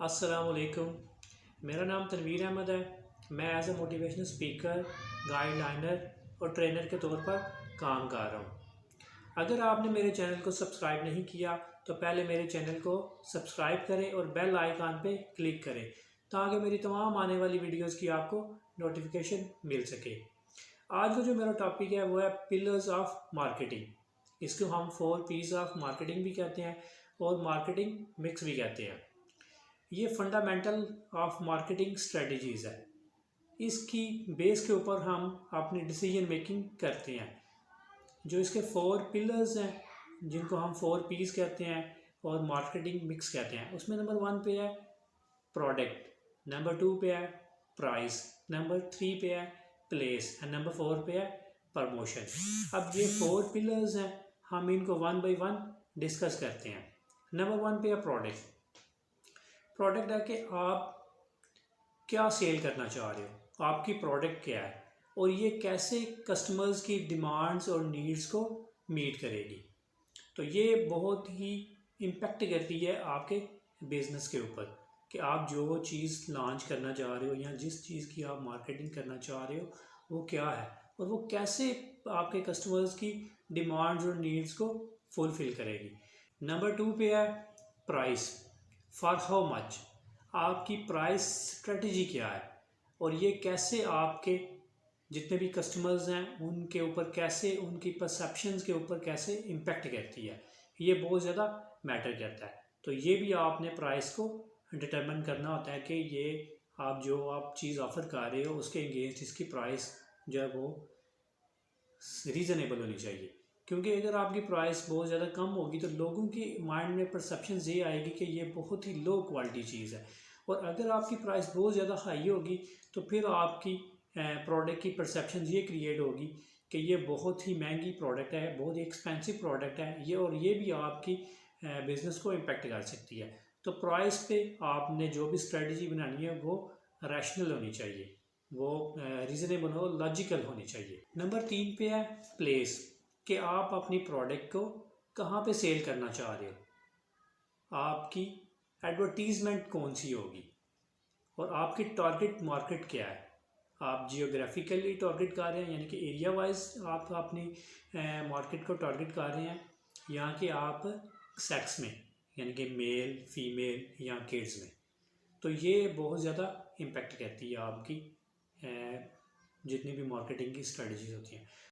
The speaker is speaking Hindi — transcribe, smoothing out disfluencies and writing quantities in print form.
अस्सलामुअलैकुम। मेरा नाम तनवीर अहमद है। मैं एज ए मोटिवेशनल स्पीकर, गाइडलाइनर और ट्रेनर के तौर पर काम कर रहा हूँ। अगर आपने मेरे चैनल को सब्सक्राइब नहीं किया तो पहले मेरे चैनल को सब्सक्राइब करें और बेल आइकन पे क्लिक करें ताकि मेरी तमाम आने वाली वीडियोस की आपको नोटिफिकेशन मिल सके। आज का जो मेरा टॉपिक है वो है पिलर्स ऑफ मार्केटिंग। इसको हम 4 P's ऑफ मार्केटिंग भी कहते हैं और मार्केटिंग मिक्स भी कहते हैं। ये फंडामेंटल ऑफ मार्केटिंग स्ट्रेटजीज़ है। इसकी बेस के ऊपर हम अपनी डिसीजन मेकिंग करते हैं। जो इसके 4 पिलर्स हैं जिनको हम 4 P's कहते हैं और मार्केटिंग मिक्स कहते हैं, उसमें नंबर 1 पे है प्रोडक्ट, नंबर 2 पे है प्राइस, नंबर 3 पे है प्लेस एंड नंबर 4 पे है प्रमोशन। अब ये 4 पिलर्स हैं, हम इनको 1 बाय 1 डिस्कस करते हैं। नंबर 1 पे है प्रोडक्ट। प्रोडक्ट है कि आप क्या सेल करना चाह रहे हो, आपकी प्रोडक्ट क्या है और ये कैसे कस्टमर्स की डिमांड्स और नीड्स को मीट करेगी। तो ये बहुत ही इम्पेक्ट करती है आपके बिज़नेस के ऊपर कि आप जो चीज़ लॉन्च करना चाह रहे हो या जिस चीज़ की आप मार्केटिंग करना चाह रहे हो वो क्या है और वो कैसे आपके कस्टमर्स की डिमांड्स और नीड्स को फुलफ़िल करेगी। नंबर 2 पे है प्राइस। फॉर हाउ मच, आपकी प्राइस स्ट्रेटजी क्या है और ये कैसे आपके जितने भी कस्टमर्स हैं उनके ऊपर कैसे, उनकी परसेप्शंस के ऊपर कैसे इम्पेक्ट करती है, ये बहुत ज़्यादा मैटर करता है। तो ये भी आपने प्राइस को डिटरमिन करना होता है कि ये आप चीज़ ऑफ़र कर रहे हो उसके अगेंस्ट इसकी प्राइस जो है वो रीज़नेबल होनी चाहिए। क्योंकि अगर आपकी प्राइस बहुत ज़्यादा कम होगी तो लोगों की माइंड में परसेप्शन ये आएगी कि ये बहुत ही लो क्वालिटी चीज़ है, और अगर आपकी प्राइस बहुत ज़्यादा हाई होगी तो फिर आपकी प्रोडक्ट की परसेप्शन ये क्रिएट होगी कि ये बहुत ही महंगी प्रोडक्ट है, बहुत ही एक्सपेंसिव प्रोडक्ट है ये, और ये भी आपकी बिज़नेस को इम्पेक्ट कर सकती है। तो प्राइस पे आपने जो भी स्ट्रेटजी बनानी है वो रैशनल होनी चाहिए, वो रीज़नेबल हो, लॉजिकल होनी चाहिए। नंबर 3 पे है प्लेस, कि आप अपनी प्रोडक्ट को कहाँ पे सेल करना चाह रहे हो, आपकी एडवर्टीज़मेंट कौन सी होगी और आपकी टारगेट मार्केट क्या है। आप जियोग्राफिकली टारगेट कर रहे हैं यानी कि एरिया वाइज आप अपनी मार्केट को टारगेट कर रहे हैं, या कि आप सेक्स में यानी कि मेल, फीमेल या किड्स में। तो ये बहुत ज़्यादा इम्पेक्ट करती है आपकी जितनी भी मार्केटिंग की स्ट्रेटजीज होती हैं।